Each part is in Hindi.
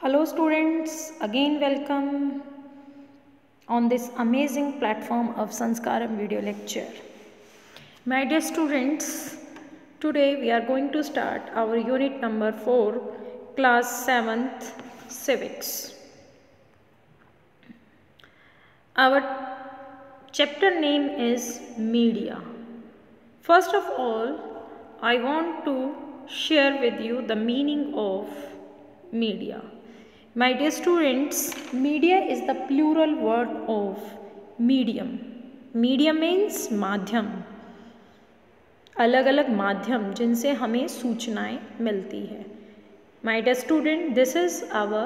Hello students, again welcome on this amazing platform of Sanskaram video lecture. My dear students, today we are going to start our unit number 4, class 7th civics. Our chapter name is media. First of all, I want to share with you the meaning of media. My dear students, media is the plural word of medium. Medium means माध्यम, अलग अलग माध्यम जिनसे हमें सूचनाएं मिलती है. My dear student, this is our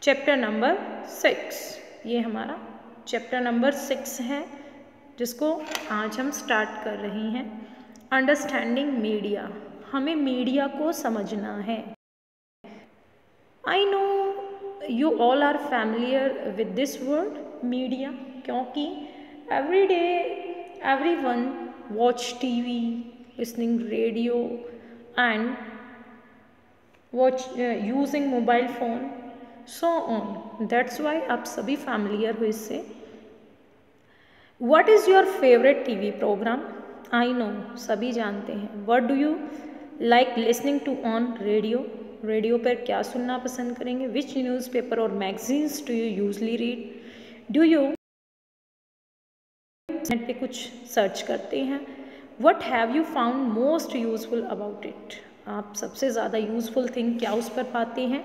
chapter number 6. ये हमारा chapter number 6 है जिसको आज हम स्टार्ट कर रहे हैं. अंडरस्टैंडिंग मीडिया, हमें मीडिया को समझना है. I know you all are familiar with this word media क्योंकि every day everyone watch TV, listening radio and using mobile phone so on. That's why आप सभी familiar हो इससे. What is your favorite TV program? I know सभी जानते हैं. What do you like listening to on radio? Radio पर क्या सुनना पसंद करेंगे? विच न्यूज़पेपर और magazines do you usually read? Do you net पे कुछ सर्च करते हैं? What have you found most useful about it? आप सबसे ज़्यादा यूजफुल थिंग क्या उस पर पाते हैं?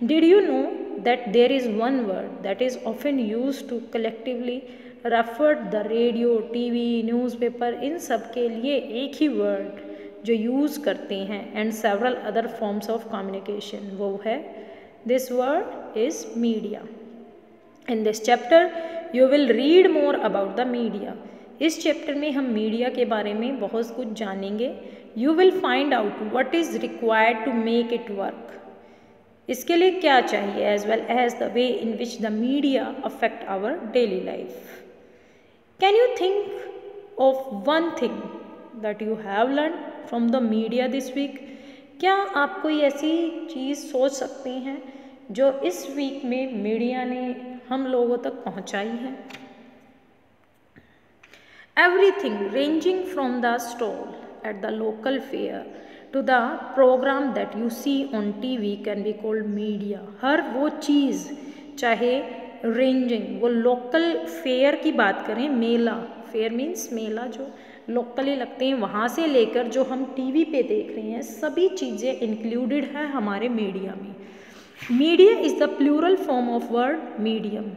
Did you know that there is one word that is often use to collectively refer the radio, TV, newspaper, इन सब के लिए एक ही वर्ड जो यूज़ करते हैं and several other forms of communication, वो है this word is media. In this chapter you will read more about the media. इस चैप्टर में हम मीडिया के बारे में बहुत कुछ जानेंगे. You will find out what is required to make it work. इसके लिए क्या चाहिए as well as the way in which the media affect our daily life. Can you think of one thing that you have learn from the media this week? क्या आप कोई ऐसी चीज़ सोच सकते हैं जो इस वीक में मीडिया ने हम लोगों तक पहुंचाई है? Everything ranging from the stall at the local fair to the programme that you see on TV can be called media. हर वो चीज़, चाहे रेंजिंग, वो लोकल फेयर की बात करें, मेला, फेयर मीन्स मेला जो लोकली लगते हैं, वहाँ से लेकर जो हम टीवी पे देख रहे हैं, सभी चीज़ें इंक्लूडेड है हमारे मीडिया में. Media is the plural form of word medium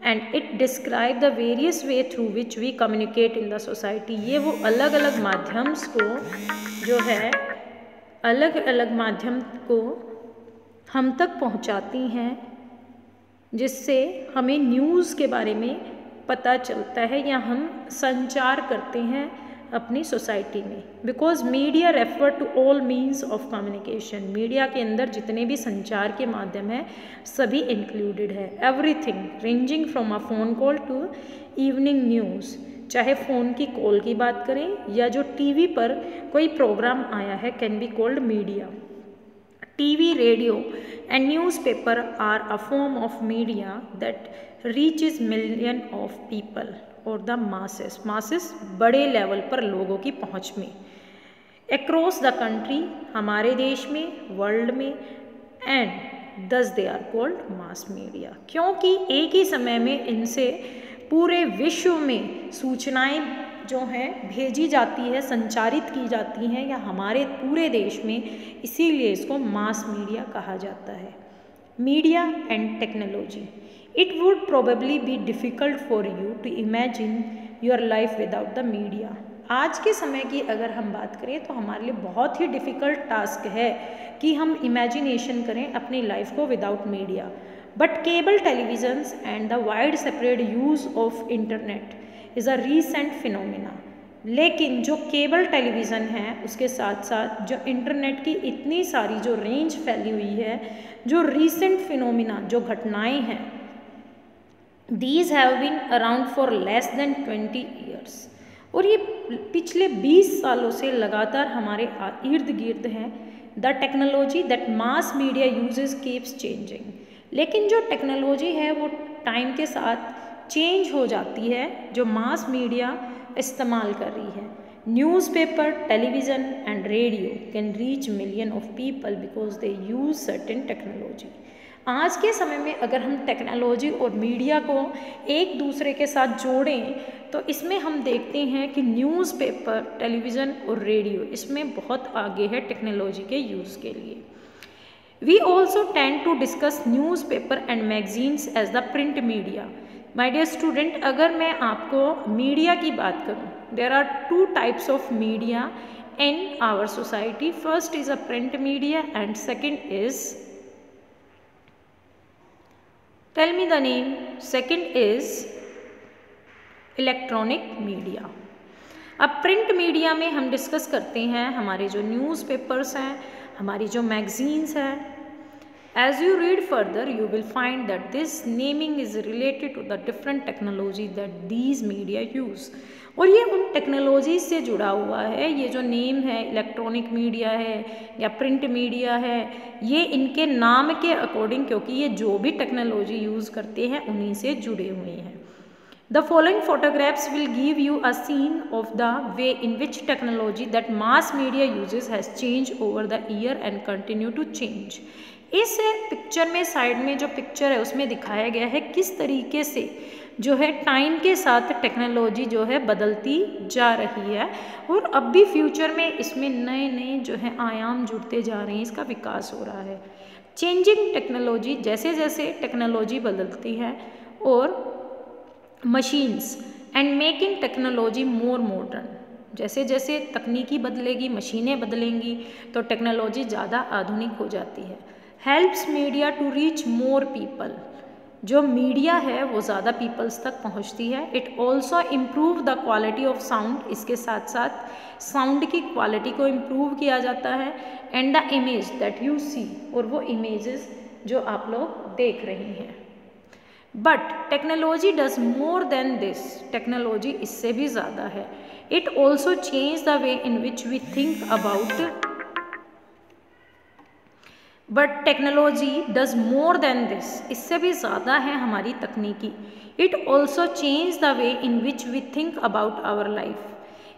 and it describe the various way through which we communicate in the society. ये वो अलग अलग माध्यम को जो है, अलग अलग माध्यम को हम तक पहुँचाती हैं जिससे हमें न्यूज़ के बारे में पता चलता है या हम संचार करते हैं अपनी सोसाइटी में. Because media refer to all means of communication. Media के अंदर जितने भी संचार के माध्यम हैं सभी इंक्लूडेड है. Everything ranging from a phone call to evening news. चाहे फ़ोन की कॉल की बात करें या जो टीवी पर कोई प्रोग्राम आया है, can be called media. TV, radio and newspaper are a form of media that reaches million of people or the masses. masses बड़े लेवल पर लोगों की पहुंच में. across the country, हमारे देश में, वर्ल्ड में, and thus they are called mass media. क्योंकि एक ही समय में इनसे पूरे विश्व में सूचनाएं जो हैं भेजी जाती है, संचारित की जाती हैं या हमारे पूरे देश में, इसीलिए इसको मास मीडिया कहा जाता है. Media and technology. It would probably be difficult for you to imagine your life without the media. आज के समय की अगर हम बात करें तो हमारे लिए बहुत ही डिफ़िकल्ट टास्क है कि हम इमेजिनेशन करें अपनी लाइफ को without media. But cable televisions and the wide separate use of internet is a recent phenomena. लेकिन जो केबल टेलीविज़न है उसके साथ साथ जो इंटरनेट की इतनी सारी जो रेंज फैली हुई है, जो रीसेंट फिनोमिना, जो घटनाएं हैं, these have been around for less than 20 years. और ये पिछले 20 सालों से लगातार हमारे इर्द गिर्द हैं. The technology that mass media uses keeps changing. लेकिन जो टेक्नोलॉजी है वो टाइम के साथ चेंज हो जाती है जो मास मीडिया इस्तेमाल कर रही है। Newspaper, television and radio can reach million of people because they use certain technology. आज के समय में अगर हम टेक्नोलॉजी और मीडिया को एक दूसरे के साथ जोड़ें तो इसमें हम देखते हैं कि न्यूज़पेपर, टेलीविज़न और रेडियो इसमें बहुत आगे है टेक्नोलॉजी के यूज़ के लिए। We also tend to discuss newspaper and magazines as the print media. My dear student, अगर मैं आपको मीडिया की बात करूँ, there are two types of media in our society. First is a print media and second is, tell me the name, second is electronic media. अब प्रिंट मीडिया में हम डिस्कस करते हैं हमारे जो न्यूज़पेपर्स हैं, हमारी जो मैगजीन्स हैं। As you read further you will find that this naming is related to the different technology that these media use, और ये उन टेक्नोलॉजी से जुड़ा हुआ है। ये जो नेम है इलेक्ट्रॉनिक मीडिया है या प्रिंट मीडिया है, ये इनके नाम के अकॉर्डिंग, क्योंकि ये जो भी टेक्नोलॉजी यूज़ करते हैं उन्हीं से जुड़े हुए हैं। The following photographs will give you a scene of the way in which technology that mass media uses has changed over the year and continue to change. इस पिक्चर में साइड में जो पिक्चर है उसमें दिखाया गया है किस तरीके से जो है टाइम के साथ टेक्नोलॉजी जो है बदलती जा रही है, और अब भी फ्यूचर में इसमें नए नए जो है आयाम जुड़ते जा रहे हैं, इसका विकास हो रहा है। चेंजिंग टेक्नोलॉजी, जैसे जैसे टेक्नोलॉजी बदलती है और machines and making technology more modern, जैसे जैसे तकनीकी बदलेगी, मशीनें बदलेंगी तो टेक्नोलॉजी ज़्यादा आधुनिक हो जाती है। Helps media to reach more people, जो मीडिया है वो ज़्यादा पीपल्स तक पहुंचती है। It also improve the quality of sound, इसके साथ साथ साउंड की क्वालिटी को इम्प्रूव किया जाता है। And the image that you see, और वो इमेजेस जो आप लोग देख रहे हैं। But technology does more than this, technology इससे भी ज़्यादा है। It also change the way in which we think about, but technology does more than this, इससे भी ज़्यादा है हमारी तकनीकी। It also change the way in which we think about our life,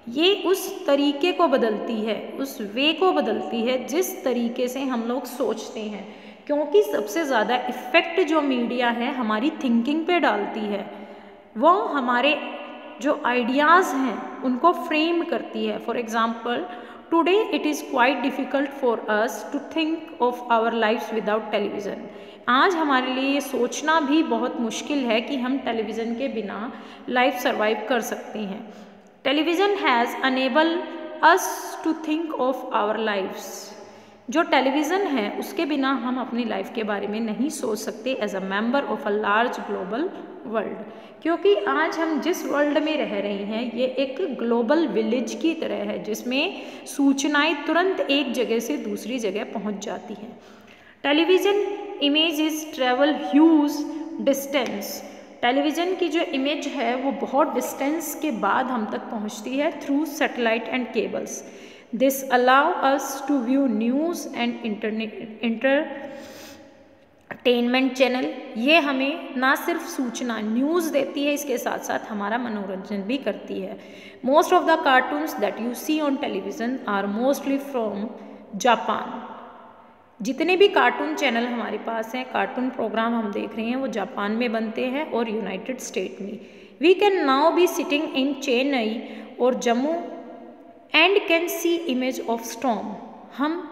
ये उस तरीके को बदलती है, उस वे को बदलती है जिस तरीके से हम लोग सोचते हैं, क्योंकि सबसे ज़्यादा इफ़ेक्ट जो मीडिया है हमारी थिंकिंग पे डालती है। वो हमारे जो आइडियाज़ हैं उनको फ्रेम करती है। For example, today it is quite difficult for us to think of our lifes without television. आज हमारे लिए ये सोचना भी बहुत मुश्किल है कि हम टेलीविज़न के बिना लाइफ सर्वाइव कर सकते हैं। Television has enable us to think of our lifes, जो टेलीविज़न है उसके बिना हम अपनी लाइफ के बारे में नहीं सोच सकते as a member of a large global world, क्योंकि आज हम जिस वर्ल्ड में रह रहे हैं ये एक ग्लोबल विलेज की तरह है जिसमें सूचनाएं तुरंत एक जगह से दूसरी जगह पहुंच जाती हैं। Television images travel huge distance, television की जो इमेज है वो बहुत डिस्टेंस के बाद हम तक पहुंचती है through satellite and cables. This allow us to view news and entertainment channel, ये हमें ना सिर्फ सूचना न्यूज़ देती है, इसके साथ साथ हमारा मनोरंजन भी करती है। Most of the cartoons that you see on television are mostly from Japan, जितने भी कार्टून चैनल हमारे पास हैं, कार्टून प्रोग्राम हम देख रहे हैं वो जापान में बनते हैं और यूनाइटेड स्टेट में। We can now be sitting in Chennai और Jammu and can see image of storm, हम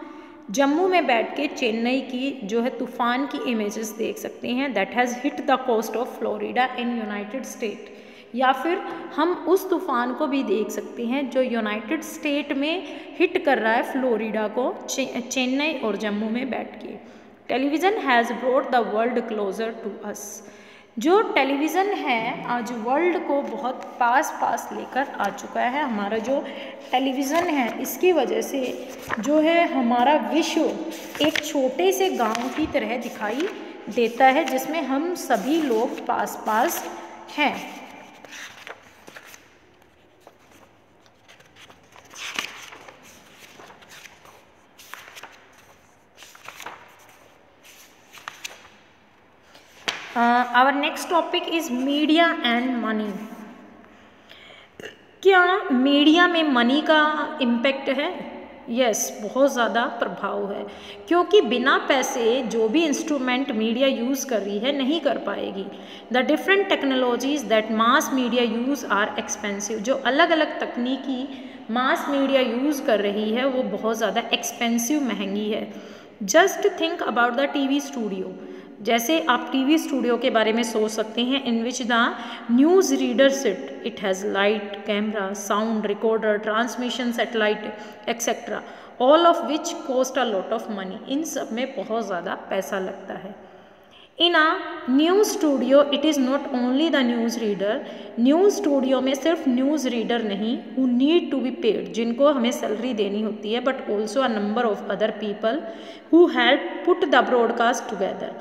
जम्मू में बैठ के चेन्नई की जो है तूफ़ान की इमेजेस देख सकते हैं that has hit the coast of Florida in United State, या फिर हम उस तूफ़ान को भी देख सकते हैं जो यूनाइटेड स्टेट में हिट कर रहा है फ्लोरिडा को, चेन्नई और जम्मू में बैठ के। Television has brought the world closer to us, जो टेलीविज़न है आज वर्ल्ड को बहुत पास लेकर आ चुका है। हमारा जो टेलीविज़न है इसकी वजह से जो है हमारा विश्व एक छोटे से गांव की तरह दिखाई देता है जिसमें हम सभी लोग पास हैं। Our next topic is media and money. क्या मीडिया में मनी का इम्पैक्ट है? यस, बहुत ज़्यादा प्रभाव है, क्योंकि बिना पैसे जो भी इंस्ट्रूमेंट मीडिया यूज़ कर रही है नहीं कर पाएगी। The different technologies that mass media use are expensive. जो अलग अलग तकनीकी मास मीडिया यूज़ कर रही है वो बहुत ज़्यादा एक्सपेंसिव, महंगी है। Just think about the TV studio. जैसे आप टीवी स्टूडियो के बारे में सोच सकते हैं, in which the news reader sit, it has light, camera, sound, recorder, transmission satellite etcetera, all of which cost a lot of money. इन सब में बहुत ज़्यादा पैसा लगता है। In a news studio it is not only the news reader. News studio में सिर्फ न्यूज़ रीडर नहीं, who need to be paid, जिनको हमें सैलरी देनी होती है, but also a number of other people who help put the broadcast together,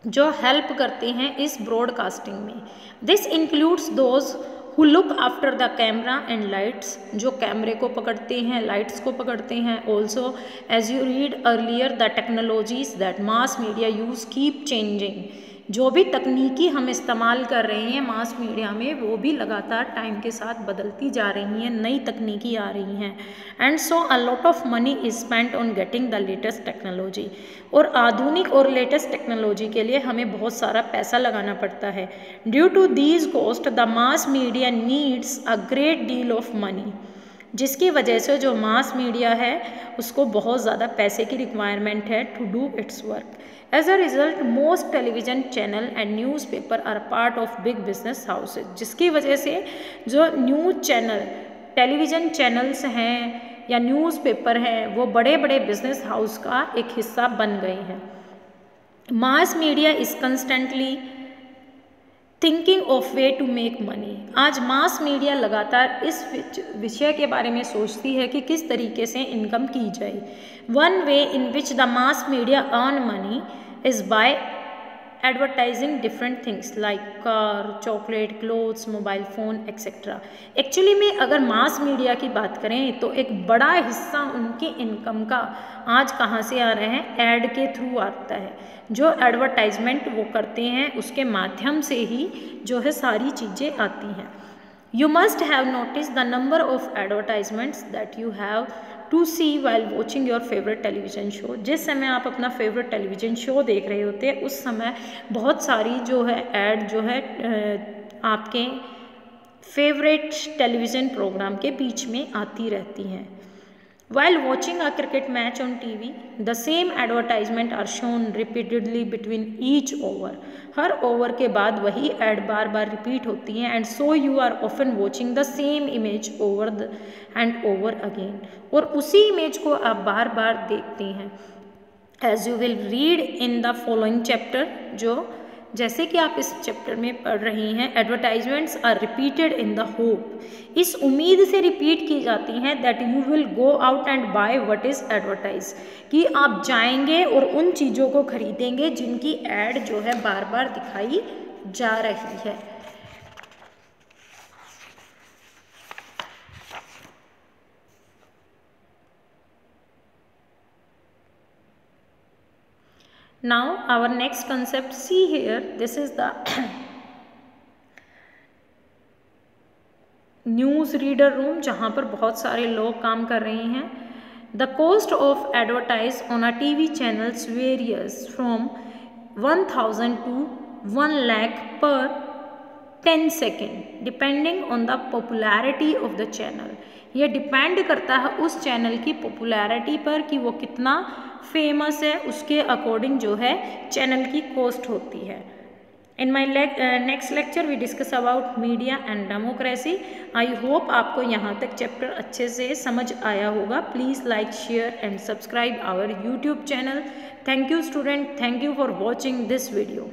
जो हेल्प करते हैं इस ब्रॉडकास्टिंग में। This includes those who look after the camera and lights, जो कैमरे को पकड़ते हैं, लाइट्स को पकड़ते हैं। Also as you read earlier, the technologies that mass media use keep changing. जो भी तकनीकी हम इस्तेमाल कर रहे हैं मास मीडिया में, वो भी लगातार टाइम के साथ बदलती जा रही हैं, नई तकनीकी आ रही हैं। And so a lot of money is spent on getting the latest technology. और आधुनिक और लेटेस्ट टेक्नोलॉजी के लिए हमें बहुत सारा पैसा लगाना पड़ता है। Due to these cost the mass media needs a great deal of money, जिसकी वजह से जो मास मीडिया है उसको बहुत ज़्यादा पैसे की रिक्वायरमेंट है to do its work. As a result most television channel and newspaper are part of big business houses, जिसकी वजह से जो न्यूज़ चैनल, टेलीविज़न चैनल्स हैं या न्यूज़पेपर हैं, वो बड़े बड़े बिजनेस हाउस का एक हिस्सा बन गए हैं। Mass media is constantly thinking of way to make money. आज मास मीडिया लगातार इस विषय के बारे में सोचती है कि किस तरीके से इनकम की जाए। One way in which the mass media earn money is by advertising different things like car, chocolate, clothes, mobile phone etcetera. Actually में अगर मास मीडिया की बात करें तो एक बड़ा हिस्सा उनकी इनकम का आज कहाँ से आ रहे हैं? ऐड के थ्रू आता है। जो एडवर्टाइजमेंट वो करते हैं उसके माध्यम से ही जो है सारी चीज़ें आती हैं। You must have notice the number of advertisements that you have to see while watching your favourite television show. जिस समय आप अपना फेवरेट टेलीविज़न शो देख रहे होते हैं उस समय बहुत सारी जो है ऐड जो है आपके फेवरेट टेलीविज़न प्रोग्राम के बीच में आती रहती हैं। While watching a cricket match on TV, the same advertisement are shown repeatedly between each over. Her over के बाद वही ऐड बार बार रिपीट होती हैं and so you are often watching the same image over and over again. और उसी इमेज को आप बार बार देखते हैं। As you will read in the following chapter, जो जैसे कि आप इस चैप्टर में पढ़ रही हैं, advertisements are repeated in the hope, इस उम्मीद से रिपीट की जाती हैं that you will go out and buy what is advertise, कि आप जाएंगे और उन चीज़ों को खरीदेंगे जिनकी ऐड जो है बार बार दिखाई जा रही है। Now our next concept, see here, this is the news reader room, जहाँ पर बहुत सारे लोग काम कर रहे हैं। The cost of advertise on a TV channels various from 1000 to 1 lakh पर 10 second depending on the popularity of the channel. ये डिपेंड करता है उस चैनल की पॉपुलैरिटी पर कि वो कितना फेमस है, उसके अकॉर्डिंग जो है चैनल की कॉस्ट होती है। In my next lecture we discuss about media and democracy. I hope आपको यहाँ तक चैप्टर अच्छे से समझ आया होगा। Please like, share and subscribe our YouTube channel. Thank you student, thank you for watching this video.